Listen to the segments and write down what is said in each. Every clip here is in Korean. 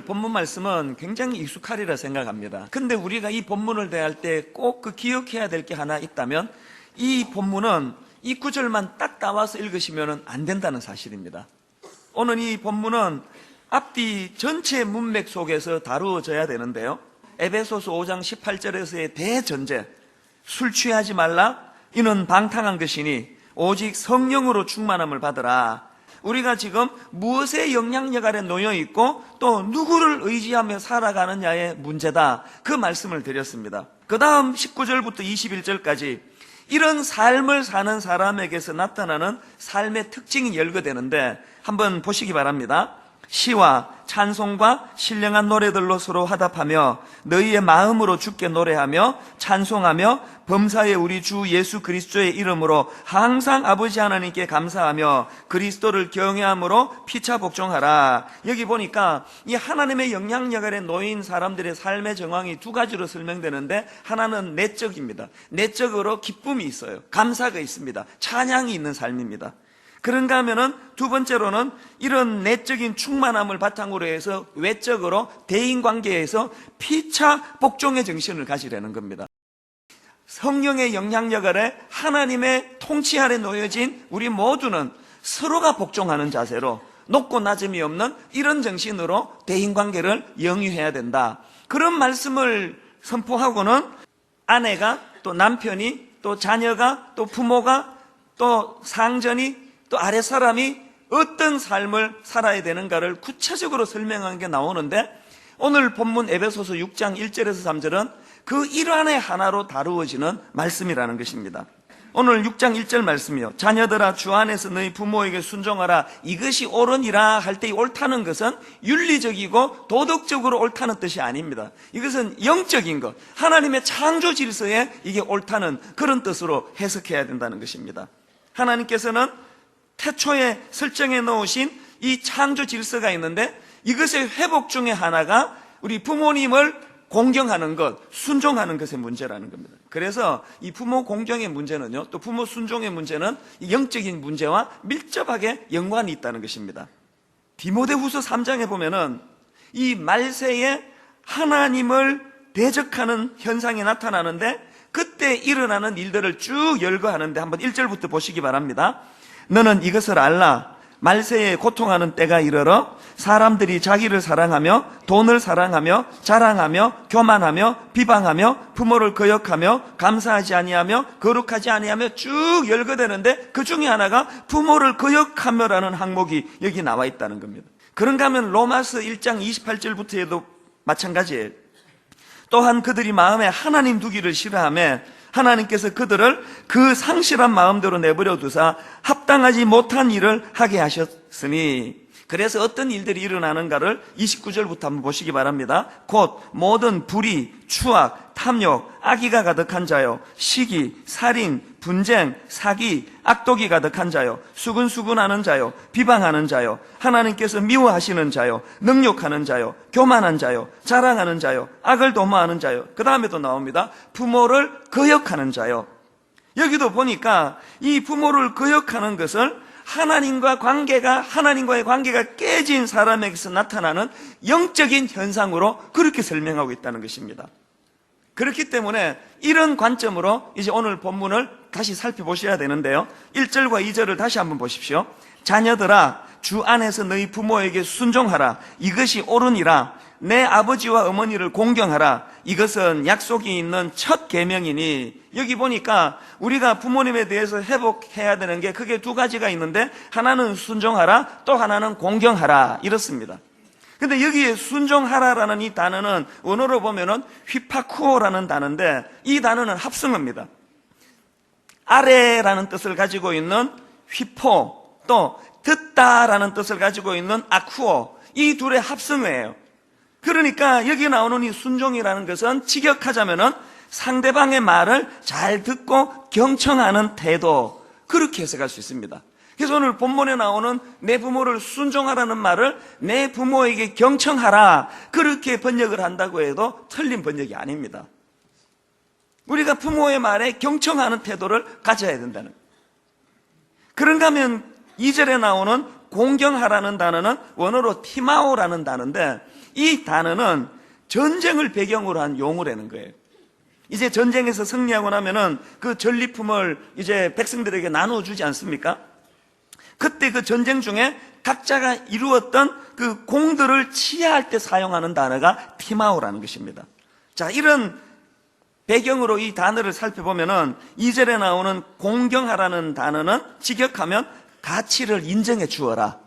본문 말씀은 굉장히 익숙하리라 생각합니다. 근데 우리가 이 본문을 대할 때 꼭 기억해야 될 게 하나 있다면, 이 본문은 이 구절만 딱 따와서 읽으시면 안 된다는 사실입니다. 오늘 이 본문은 앞뒤 전체 문맥 속에서 다루어져야 되는데요, 에베소서 5장 18절에서의 대전제, 술 취하지 말라, 이는 방탕한 것이니 오직 성령으로 충만함을 받으라. 우리가 지금 무엇의 영향력 아래 놓여 있고 또 누구를 의지하며 살아가느냐의 문제다, 그 말씀을 드렸습니다. 그 다음 19절부터 21절까지 이런 삶을 사는 사람에게서 나타나는 삶의 특징이 열거되는데, 한번 보시기 바랍니다. 시와 찬송과 신령한 노래들로 서로 화답하며 너희의 마음으로 주께 노래하며 찬송하며 범사의 우리 주 예수 그리스도의 이름으로 항상 아버지 하나님께 감사하며 그리스도를 경외함으로 피차 복종하라. 여기 보니까 이 하나님의 영향력 아래 놓인 사람들의 삶의 정황이 두 가지로 설명되는데, 하나는 내적입니다. 내적으로 기쁨이 있어요. 감사가 있습니다. 찬양이 있는 삶입니다. 그런가 하면은 두 번째로는 이런 내적인 충만함을 바탕으로 해서 외적으로 대인관계에서 피차 복종의 정신을 가지려는 겁니다. 성령의 영향력 아래 하나님의 통치 아래 놓여진 우리 모두는 서로가 복종하는 자세로 높고 낮음이 없는 이런 정신으로 대인관계를 영위해야 된다, 그런 말씀을 선포하고는 아내가 또 남편이 또 자녀가 또 부모가 또 상전이 또 아랫사람이 어떤 삶을 살아야 되는가를 구체적으로 설명한 게 나오는데, 오늘 본문 에베소서 6장 1절에서 3절은 그 일환의 하나로 다루어지는 말씀이라는 것입니다. 오늘 6장 1절 말씀이요, 자녀들아 주 안에서 너희 부모에게 순종하라, 이것이 옳으니라 할 때 이 옳다는 것은 윤리적이고 도덕적으로 옳다는 뜻이 아닙니다. 이것은 영적인 것, 하나님의 창조 질서에 이게 옳다는 그런 뜻으로 해석해야 된다는 것입니다. 하나님께서는 태초에 설정해 놓으신 이 창조 질서가 있는데, 이것의 회복 중에 하나가 우리 부모님을 공경하는 것, 순종하는 것의 문제라는 겁니다. 그래서 이 부모 공경의 문제는요, 또 부모 순종의 문제는 영적인 문제와 밀접하게 연관이 있다는 것입니다. 디모데후서 3장에 보면은 이 말세에 하나님을 대적하는 현상이 나타나는데, 그때 일어나는 일들을 쭉 열거하는데, 한번 1절부터 보시기 바랍니다. 너는 이것을 알라. 말세에 고통하는 때가 이르러 사람들이 자기를 사랑하며 돈을 사랑하며 자랑하며 교만하며 비방하며 부모를 거역하며 감사하지 아니하며 거룩하지 아니하며 쭉 열거되는데, 그 중에 하나가 부모를 거역하며라는 항목이 여기 나와 있다는 겁니다. 그런가 하면 로마서 1장 28절부터에도 마찬가지예요. 또한 그들이 마음에 하나님 두기를 싫어하며 하나님께서 그들을 그 상실한 마음대로 내버려 두사 합당하지 못한 일을 하게 하셨으니, 그래서 어떤 일들이 일어나는가를 29절부터 한번 보시기 바랍니다. 곧 모든 불의, 추악, 탐욕, 악의가 가득한 자요, 시기, 살인, 분쟁, 사기, 악독이 가득한 자요, 수근수근하는 자요, 비방하는 자요, 하나님께서 미워하시는 자요, 능욕하는 자요, 교만한 자요, 자랑하는 자요, 악을 도모하는 자요. 그 다음에도 나옵니다. 부모를 거역하는 자요. 여기도 보니까 이 부모를 거역하는 것을 하나님과의 관계가 깨진 사람에게서 나타나는 영적인 현상으로 그렇게 설명하고 있다는 것입니다. 그렇기 때문에 이런 관점으로 이제 오늘 본문을 다시 살펴보셔야 되는데요, 1절과 2절을 다시 한번 보십시오. 자녀들아 주 안에서 너희 부모에게 순종하라, 이것이 옳으니라. 내 아버지와 어머니를 공경하라, 이것은 약속이 있는 첫 계명이니. 여기 보니까 우리가 부모님에 대해서 회복해야 되는 게 그게 두 가지가 있는데, 하나는 순종하라, 또 하나는 공경하라, 이렇습니다. 근데 여기에 순종하라라는 이 단어는 원어로 보면은 휘파쿠오라는 단어인데, 이 단어는 합성어입니다. 아래라는 뜻을 가지고 있는 휘포, 또 듣다라는 뜻을 가지고 있는 아쿠오, 이 둘의 합성어예요. 그러니까 여기 나오는 이 순종이라는 것은 직역하자면은 상대방의 말을 잘 듣고 경청하는 태도, 그렇게 해석할 수 있습니다. 그래서 오늘 본문에 나오는 내 부모를 순종하라는 말을 내 부모에게 경청하라, 그렇게 번역을 한다고 해도 틀린 번역이 아닙니다. 우리가 부모의 말에 경청하는 태도를 가져야 된다는 거예요. 그런가 하면 2절에 나오는 공경하라는 단어는 원어로 티마오라는 단어인데, 이 단어는 전쟁을 배경으로 한 용어라는 거예요. 이제 전쟁에서 승리하고 나면은 그 전리품을 이제 백성들에게 나눠주지 않습니까? 그때 그 전쟁 중에 각자가 이루었던 그 공들을 치하할 때 사용하는 단어가 티마오라는 것입니다. 자, 이런 배경으로 이 단어를 살펴보면은 2절에 나오는 공경하라는 단어는 직역하면 가치를 인정해 주어라,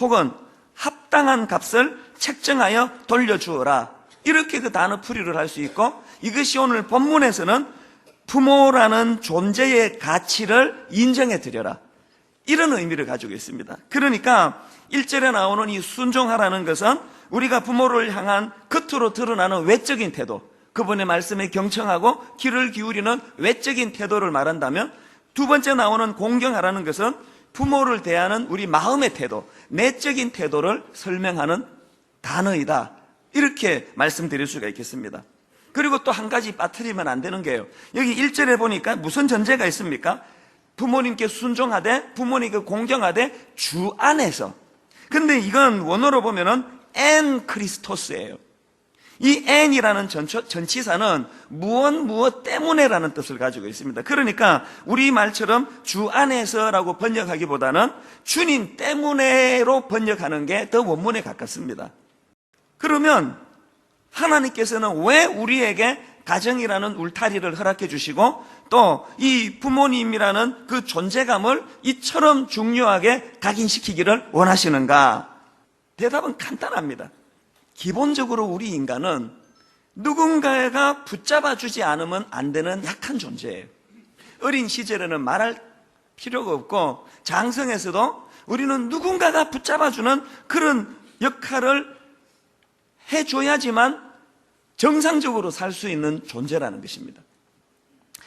혹은 합당한 값을 책정하여 돌려주어라, 이렇게 그 단어 풀이를 할 수 있고, 이것이 오늘 본문에서는 부모라는 존재의 가치를 인정해 드려라, 이런 의미를 가지고 있습니다. 그러니까 1절에 나오는 이 순종하라는 것은 우리가 부모를 향한 겉으로 드러나는 외적인 태도, 그분의 말씀에 경청하고 귀를 기울이는 외적인 태도를 말한다면, 두 번째 나오는 공경하라는 것은 부모를 대하는 우리 마음의 태도, 내적인 태도를 설명하는 단어이다, 이렇게 말씀드릴 수가 있겠습니다. 그리고 또 한 가지 빠뜨리면 안 되는 게요, 여기 1절에 보니까 무슨 전제가 있습니까? 부모님께 순종하되, 부모님께 공경하되 주 안에서. 근데 이건 원어로 보면은 엔 크리스토스예요. 이 엔이라는 전치사는 무엇 때문에라는 뜻을 가지고 있습니다. 그러니까 우리 말처럼 주 안에서라고 번역하기보다는 주님 때문에로 번역하는 게 더 원문에 가깝습니다. 그러면 하나님께서는 왜 우리에게 가정이라는 울타리를 허락해 주시고 또 이 부모님이라는 그 존재감을 이처럼 중요하게 각인시키기를 원하시는가? 대답은 간단합니다. 기본적으로 우리 인간은 누군가가 붙잡아 주지 않으면 안 되는 약한 존재예요. 어린 시절에는 말할 필요가 없고, 장성에서도 우리는 누군가가 붙잡아 주는 그런 역할을 해줘야지만 정상적으로 살 수 있는 존재라는 것입니다.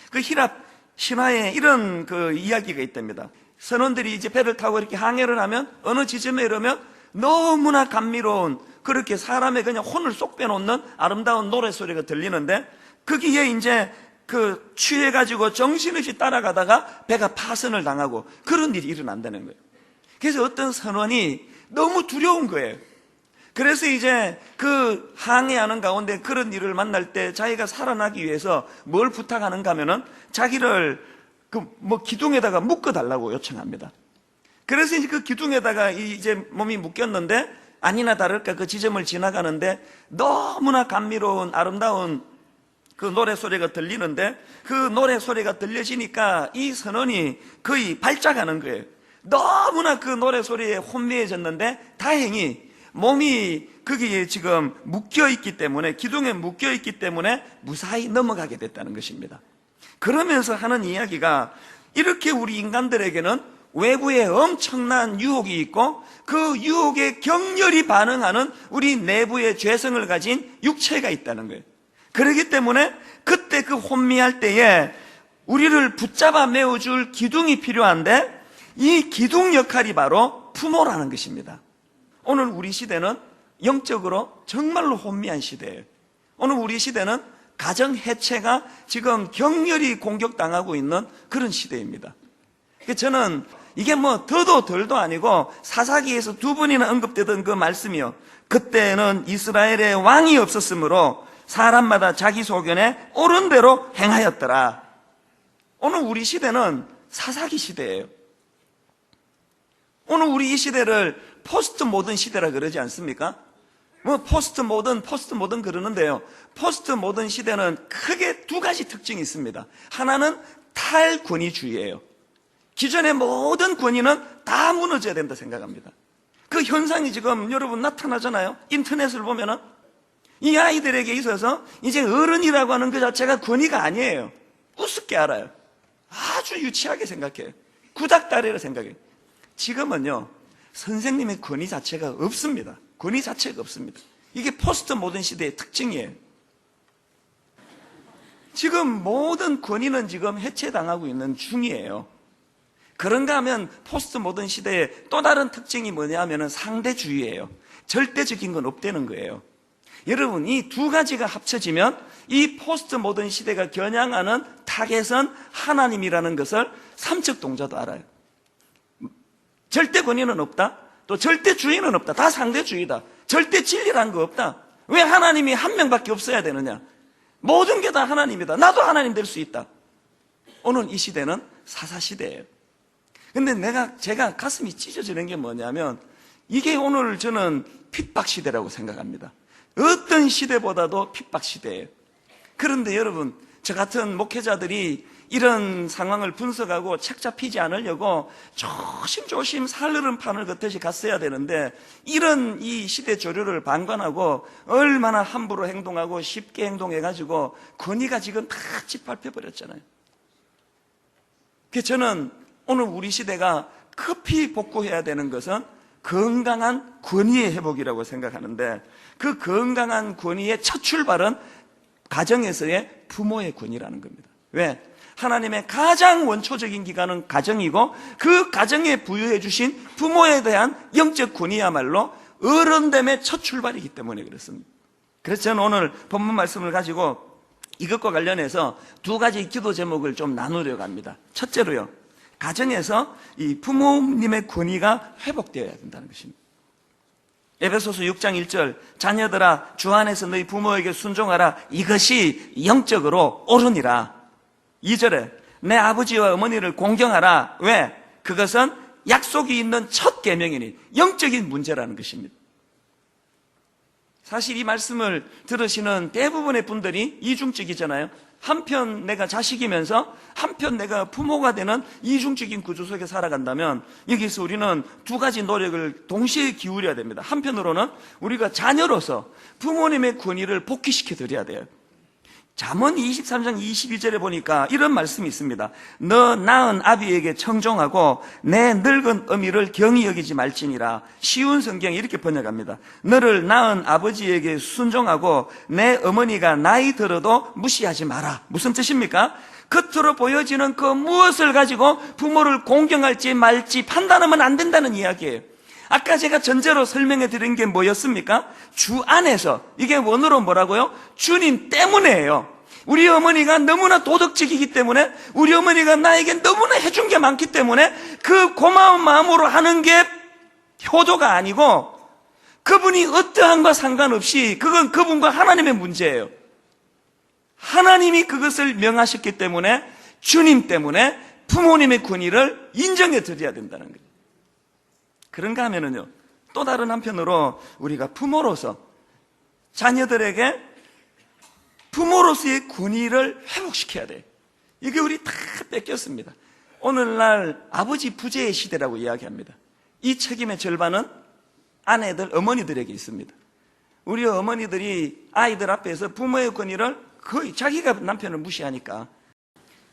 그 히랍 신화에 이런 그 이야기가 있답니다. 선원들이 이제 배를 타고 이렇게 항해를 하면 어느 지점에 이르면 너무나 감미로운, 그렇게 사람의 그냥 혼을 쏙 빼놓는 아름다운 노래소리가 들리는데, 거기에 이제 그 취해가지고 정신없이 따라가다가 배가 파선을 당하고 그런 일이 일어난다는 거예요. 그래서 어떤 선원이 너무 두려운 거예요. 그래서 이제 그 항해하는 가운데 그런 일을 만날 때 자기가 살아나기 위해서 뭘 부탁하는가 하면은 자기를 그 기둥에다가 묶어달라고 요청합니다. 그래서 이제 그 기둥에다가 이제 몸이 묶였는데, 아니나 다를까 그 지점을 지나가는데 너무나 감미로운 아름다운 그 노래소리가 들리는데, 그 노래소리가 들려지니까 이 선원이 거의 발작하는 거예요. 너무나 그 노래소리에 혼미해졌는데 다행히 몸이 거기에 지금 묶여있기 때문에, 기둥에 묶여있기 때문에 무사히 넘어가게 됐다는 것입니다. 그러면서 하는 이야기가, 이렇게 우리 인간들에게는 외부에 엄청난 유혹이 있고 그 유혹에 격렬히 반응하는 우리 내부의 죄성을 가진 육체가 있다는 거예요. 그렇기 때문에 그때 그 혼미할 때에 우리를 붙잡아 메워줄 기둥이 필요한데, 이 기둥 역할이 바로 부모라는 것입니다. 오늘 우리 시대는 영적으로 정말로 혼미한 시대예요. 오늘 우리 시대는 가정 해체가 지금 격렬히 공격당하고 있는 그런 시대입니다. 저는 이게 더도 덜도 아니고 사사기에서 두 번이나 언급되던 그 말씀이요, 그때는 이스라엘에 왕이 없었으므로 사람마다 자기 소견에 옳은 대로 행하였더라. 오늘 우리 시대는 사사기 시대예요. 오늘 우리 이 시대를 포스트 모던 시대라 그러지 않습니까? 포스트 모던 그러는데요, 포스트 모던 시대는 크게 두 가지 특징이 있습니다. 하나는 탈권위주의예요. 기존의 모든 권위는 다 무너져야 된다 생각합니다. 그 현상이 지금 여러분 나타나잖아요. 인터넷을 보면은 이 아이들에게 있어서 이제 어른이라고 하는 그 자체가 권위가 아니에요. 우습게 알아요. 아주 유치하게 생각해요. 구닥다리라 생각해요. 지금은요, 선생님의 권위 자체가 없습니다. 권위 자체가 없습니다. 이게 포스트 모던 시대의 특징이에요. 지금 모든 권위는 지금 해체당하고 있는 중이에요. 그런가 하면 포스트 모던 시대의 또 다른 특징이 뭐냐 하면 상대주의예요. 절대적인 건 없다는 거예요. 여러분, 이 두 가지가 합쳐지면 이 포스트 모던 시대가 겨냥하는 타겟은 하나님이라는 것을 삼척 동자도 알아요. 절대 권위는 없다. 또 절대주의는 없다. 다 상대주의다. 절대 진리란 거 없다. 왜 하나님이 한 명밖에 없어야 되느냐? 모든 게 다 하나님이다. 나도 하나님 될 수 있다. 오늘 이 시대는 사사시대예요. 근데 제가 가슴이 찢어지는 게 뭐냐면, 이게 오늘 저는 핍박시대라고 생각합니다. 어떤 시대보다도 핍박시대예요. 그런데 여러분, 저 같은 목회자들이 이런 상황을 분석하고 책 잡히지 않으려고 조심조심 살얼음판을 걷듯이 갔어야 되는데, 이런 이 시대 조류를 방관하고 얼마나 함부로 행동하고 쉽게 행동해가지고 권위가 지금 다 짓밟혀버렸잖아요. 그래서 저는 오늘 우리 시대가 급히 복구해야 되는 것은 건강한 권위의 회복이라고 생각하는데, 그 건강한 권위의 첫 출발은 가정에서의 부모의 권위라는 겁니다. 왜? 하나님의 가장 원초적인 기관은 가정이고, 그 가정에 부여해 주신 부모에 대한 영적 권위야말로 어른됨의 첫 출발이기 때문에 그렇습니다. 그래서 저는 오늘 본문 말씀을 가지고 이것과 관련해서 두 가지 기도 제목을 좀 나누려고 합니다. 첫째로요, 가정에서 이 부모님의 권위가 회복되어야 된다는 것입니다. 에베소서 6장 1절, 자녀들아 주 안에서 너희 부모에게 순종하라. 이것이 영적으로 옳으니라. 2절에 내 아버지와 어머니를 공경하라. 왜? 그것은 약속이 있는 첫 계명이니 영적인 문제라는 것입니다. 사실 이 말씀을 들으시는 대부분의 분들이 이중적이잖아요. 한편 내가 자식이면서 한편 내가 부모가 되는 이중적인 구조 속에 살아간다면, 여기서 우리는 두 가지 노력을 동시에 기울여야 됩니다. 한편으로는 우리가 자녀로서 부모님의 권위를 복귀시켜 드려야 돼요. 잠언 23장 22절에 보니까 이런 말씀이 있습니다. 너 낳은 아비에게 청종하고 내 늙은 어미를 경히 여기지 말지니라. 쉬운 성경이 이렇게 번역합니다. 너를 낳은 아버지에게 순종하고 내 어머니가 나이 들어도 무시하지 마라. 무슨 뜻입니까? 겉으로 보여지는 그 무엇을 가지고 부모를 공경할지 말지 판단하면 안 된다는 이야기예요. 아까 제가 전제로 설명해 드린 게 뭐였습니까? 주 안에서. 이게 원어로 뭐라고요? 주님 때문에예요. 우리 어머니가 너무나 도덕적이기 때문에, 우리 어머니가 나에게 너무나 해준 게 많기 때문에 그 고마운 마음으로 하는 게 효도가 아니고, 그분이 어떠한과 상관없이 그건 그분과 하나님의 문제예요. 하나님이 그것을 명하셨기 때문에 주님 때문에 부모님의 권위를 인정해 드려야 된다는 거예요. 그런가 하면은요, 또 다른 한편으로 우리가 부모로서 자녀들에게 부모로서의 권위를 회복시켜야 돼. 이게 우리 다 뺏겼습니다. 오늘날 아버지 부재의 시대라고 이야기합니다. 이 책임의 절반은 아내들, 어머니들에게 있습니다. 우리 어머니들이 아이들 앞에서 부모의 권위를 거의 자기가 남편을 무시하니까.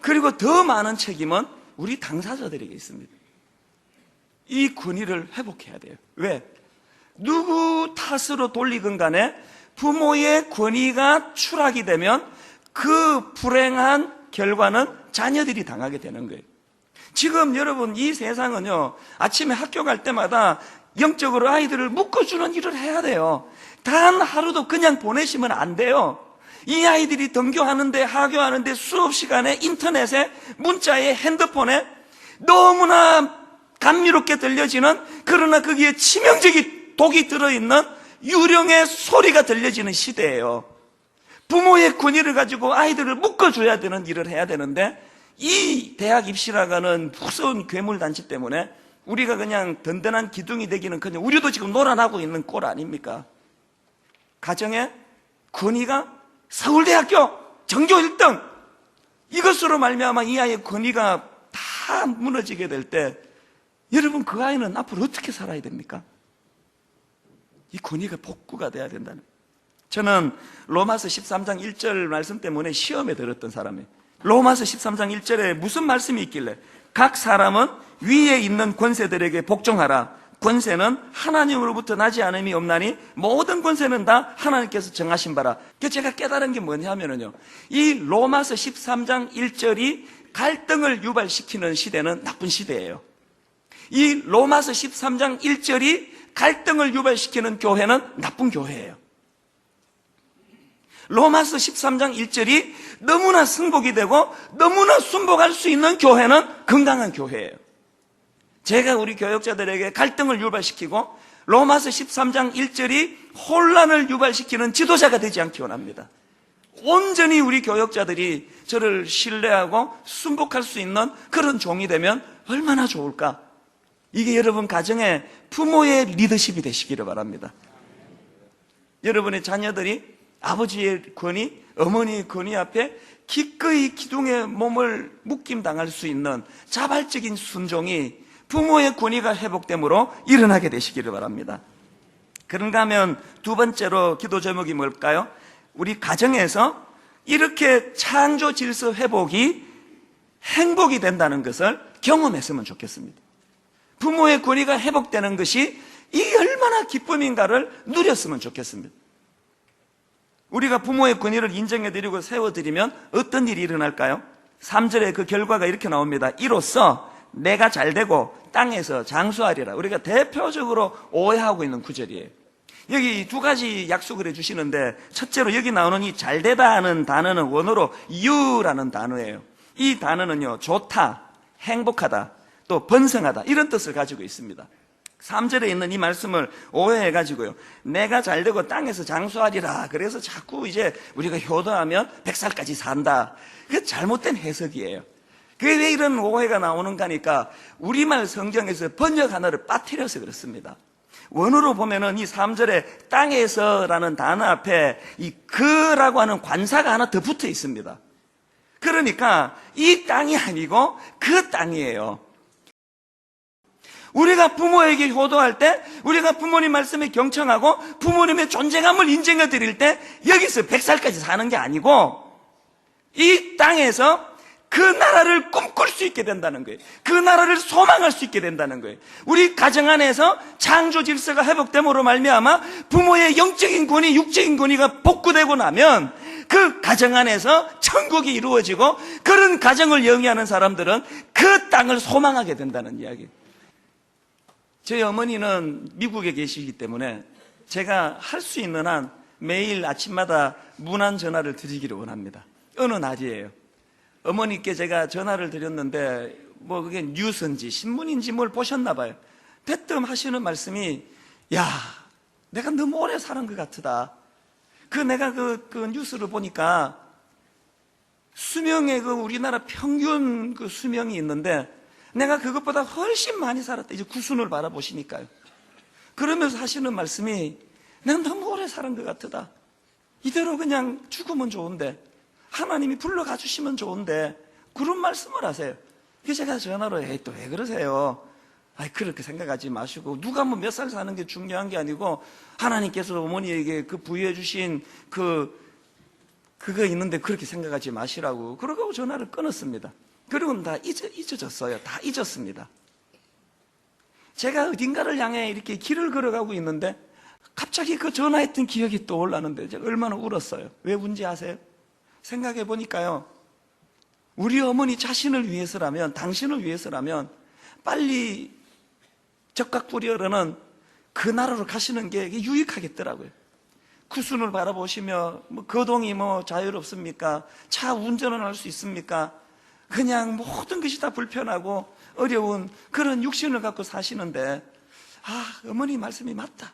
그리고 더 많은 책임은 우리 당사자들에게 있습니다. 이 권위를 회복해야 돼요. 왜? 누구 탓으로 돌리건 간에 부모의 권위가 추락이 되면 그 불행한 결과는 자녀들이 당하게 되는 거예요. 지금 여러분, 이 세상은요, 아침에 학교 갈 때마다 영적으로 아이들을 묶어주는 일을 해야 돼요. 단 하루도 그냥 보내시면 안 돼요. 이 아이들이 등교하는데, 하교하는데, 수업 시간에, 인터넷에, 문자에, 핸드폰에 너무나 감미롭게 들려지는, 그러나 거기에 치명적인 독이 들어있는 유령의 소리가 들려지는 시대예요. 부모의 권위를 가지고 아이들을 묶어줘야 되는 일을 해야 되는데, 이 대학 입시라가는 무서운 괴물단체 때문에 우리가 그냥 든든한 기둥이 되기는 그냥 우리도 지금 놀아나고 있는 꼴 아닙니까? 가정의 권위가 서울대학교 전교 1등, 이것으로 말미암아 이 아이의 권위가 다 무너지게 될 때, 여러분, 그 아이는 앞으로 어떻게 살아야 됩니까? 이 권위가 복구가 돼야 된다는. 저는 로마서 13장 1절 말씀 때문에 시험에 들었던 사람이에요. 로마서 13장 1절에 무슨 말씀이 있길래 각 사람은 위에 있는 권세들에게 복종하라. 권세는 하나님으로부터 나지 않음이 없나니 모든 권세는 다 하나님께서 정하신 바라. 그래서 제가 깨달은 게 뭐냐면요, 이 로마서 13장 1절이 갈등을 유발시키는 시대는 나쁜 시대예요. 이 로마서 13장 1절이 갈등을 유발시키는 교회는 나쁜 교회예요. 로마서 13장 1절이 너무나 승복이 되고 너무나 순복할 수 있는 교회는 건강한 교회예요. 제가 우리 교역자들에게 갈등을 유발시키고 로마서 13장 1절이 혼란을 유발시키는 지도자가 되지 않기 원합니다. 온전히 우리 교역자들이 저를 신뢰하고 순복할 수 있는 그런 종이 되면 얼마나 좋을까? 이게 여러분 가정의 부모의 리더십이 되시기를 바랍니다. 여러분의 자녀들이 아버지의 권위, 어머니의 권위 앞에 기꺼이 기둥에 몸을 묶임당할 수 있는 자발적인 순종이 부모의 권위가 회복됨으로 일어나게 되시기를 바랍니다. 그런가 하면 두 번째로 기도 제목이 뭘까요? 우리 가정에서 이렇게 창조 질서 회복이 행복이 된다는 것을 경험했으면 좋겠습니다. 부모의 권위가 회복되는 것이 이게 얼마나 기쁨인가를 누렸으면 좋겠습니다. 우리가 부모의 권위를 인정해드리고 세워드리면 어떤 일이 일어날까요? 3절에 그 결과가 이렇게 나옵니다. 이로써 내가 잘되고 땅에서 장수하리라. 우리가 대표적으로 오해하고 있는 구절이에요. 여기 두 가지 약속을 해주시는데, 첫째로 여기 나오는 이 잘되다 하는 단어는 원어로 유라는 단어예요. 이 단어는요, 좋다, 행복하다, 또 번성하다, 이런 뜻을 가지고 있습니다. 3절에 있는 이 말씀을 오해해가지고요, 내가 잘되고 땅에서 장수하리라, 그래서 자꾸 이제 우리가 효도하면 100살까지 산다. 그게 잘못된 해석이에요. 그게 왜 이런 오해가 나오는가 하니까 우리말 성경에서 번역 하나를 빠뜨려서 그렇습니다. 원어로 보면은 이 3절에 땅에서라는 단어 앞에 이 그라고 하는 관사가 하나 더 붙어 있습니다. 그러니까 이 땅이 아니고 그 땅이에요. 우리가 부모에게 효도할 때, 우리가 부모님 말씀에 경청하고 부모님의 존재감을 인정해 드릴 때 여기서 100살까지 사는 게 아니고 이 땅에서 그 나라를 꿈꿀 수 있게 된다는 거예요. 그 나라를 소망할 수 있게 된다는 거예요. 우리 가정 안에서 창조 질서가 회복됨으로 말미암아 부모의 영적인 권위, 육적인 권위가 복구되고 나면 그 가정 안에서 천국이 이루어지고, 그런 가정을 영위하는 사람들은 그 땅을 소망하게 된다는 이야기예요. 저희 어머니는 미국에 계시기 때문에 제가 할 수 있는 한 매일 아침마다 문안 전화를 드리기를 원합니다. 어느 날이에요. 어머니께 제가 전화를 드렸는데 뭐 그게 뉴스인지 신문인지 뭘 보셨나 봐요. 대뜸 하시는 말씀이, 야, 내가 너무 오래 사는 것 같다. 내가 그 뉴스를 보니까 수명의 우리나라 평균 수명이 있는데 내가 그것보다 훨씬 많이 살았다. 이제 구순을 바라보시니까요. 그러면서 하시는 말씀이, 내가 너무 오래 사는 것 같다. 이대로 그냥 죽으면 좋은데, 하나님이 불러가 주시면 좋은데, 그런 말씀을 하세요. 그래서 제가 전화로, 에이, 또 왜 그러세요? 그렇게 생각하지 마시고, 누가 뭐 몇 살 사는 게 중요한 게 아니고, 하나님께서 어머니에게 부여해 주신 그거 있는데 그렇게 생각하지 마시라고. 그러고 전화를 끊었습니다. 그리고는 다 잊어졌어요. 다 잊었습니다. 제가 어딘가를 향해 이렇게 길을 걸어가고 있는데 갑자기 그 전화했던 기억이 떠올랐는데 제가 얼마나 울었어요. 왜 운지 아세요? 생각해 보니까요, 우리 어머니 자신을 위해서라면, 당신을 위해서라면 빨리 적각불이 흐르는 그 나라로 가시는 게 유익하겠더라고요. 구순을 바라보시며 거동이 자유롭습니까? 차 운전을 할 수 있습니까? 그냥 모든 것이 다 불편하고 어려운 그런 육신을 갖고 사시는데, 어머니 말씀이 맞다.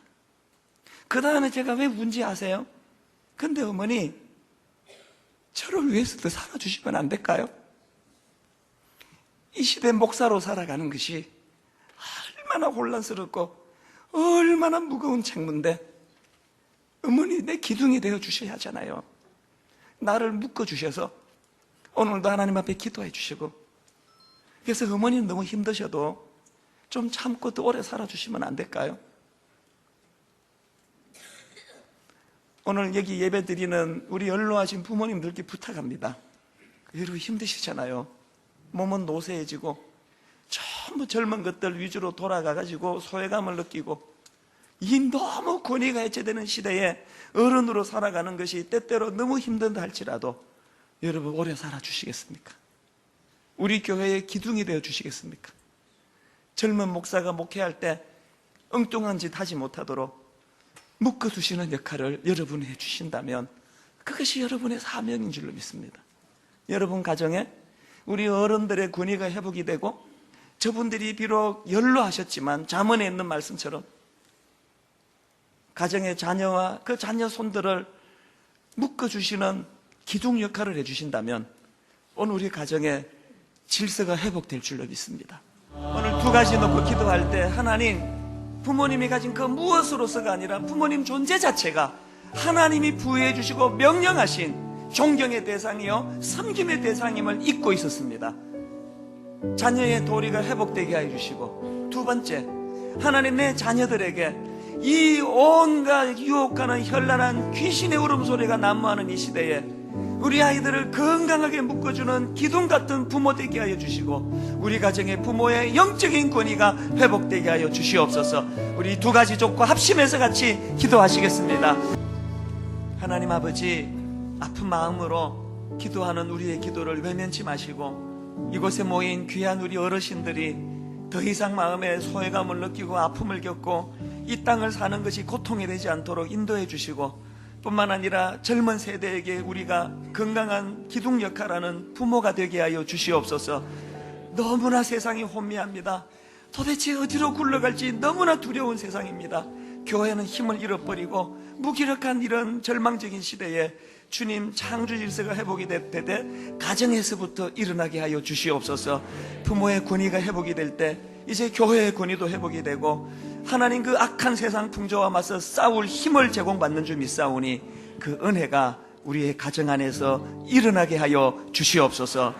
그 다음에 제가 왜 운지 아세요? 근데 어머니, 저를 위해서도 살아주시면 안 될까요? 이 시대 목사로 살아가는 것이 얼마나 혼란스럽고 얼마나 무거운 책무인데, 어머니 내 기둥이 되어 주셔야 하잖아요. 나를 묶어주셔서 오늘도 하나님 앞에 기도해 주시고, 그래서 어머니는 너무 힘드셔도 좀 참고 더 오래 살아주시면 안 될까요? 오늘 여기 예배 드리는 우리 연로하신 부모님들께 부탁합니다. 여러분 힘드시잖아요. 몸은 노쇠해지고 전부 젊은 것들 위주로 돌아가가지고 소외감을 느끼고, 이 너무 권위가 해체되는 시대에 어른으로 살아가는 것이 때때로 너무 힘든다 할지라도 여러분 오래 살아주시겠습니까? 우리 교회의 기둥이 되어 주시겠습니까? 젊은 목사가 목회할 때 엉뚱한 짓 하지 못하도록 묶어두시는 역할을 여러분이 해주신다면 그것이 여러분의 사명인 줄로 믿습니다. 여러분 가정에 우리 어른들의 권위가 회복이 되고 저분들이 비록 연로하셨지만 잠언에 있는 말씀처럼 가정의 자녀와 그 자녀 손들을 묶어주시는 기둥 역할을 해주신다면 오늘 우리 가정에 질서가 회복될 줄로 믿습니다. 오늘 두 가지 놓고 기도할 때 하나님, 부모님이 가진 그 무엇으로서가 아니라 부모님 존재 자체가 하나님이 부여해 주시고 명령하신 존경의 대상이요 섬김의 대상임을 잊고 있었습니다. 자녀의 도리가 회복되게 하여 주시고, 두 번째, 하나님 내 자녀들에게 이 온갖 유혹하는 현란한 귀신의 울음소리가 난무하는 이 시대에 우리 아이들을 건강하게 묶어주는 기둥 같은 부모 되게 하여 주시고, 우리 가정의 부모의 영적인 권위가 회복되게 하여 주시옵소서. 우리 두 가지 조건 합심해서 같이 기도하시겠습니다. 하나님 아버지, 아픈 마음으로 기도하는 우리의 기도를 외면치 마시고, 이곳에 모인 귀한 우리 어르신들이 더 이상 마음에 소외감을 느끼고 아픔을 겪고 이 땅을 사는 것이 고통이 되지 않도록 인도해 주시고, 뿐만 아니라 젊은 세대에게 우리가 건강한 기둥 역할하는 부모가 되게 하여 주시옵소서. 너무나 세상이 혼미합니다. 도대체 어디로 굴러갈지 너무나 두려운 세상입니다. 교회는 힘을 잃어버리고 무기력한 이런 절망적인 시대에 주님 창조 질서가 회복이 되되 가정에서부터 일어나게 하여 주시옵소서. 부모의 권위가 회복이 될 때 이제 교회의 권위도 회복이 되고 하나님 그 악한 세상 풍조와 맞서 싸울 힘을 제공받는 줄 믿사오니 그 은혜가 우리의 가정 안에서 일어나게 하여 주시옵소서.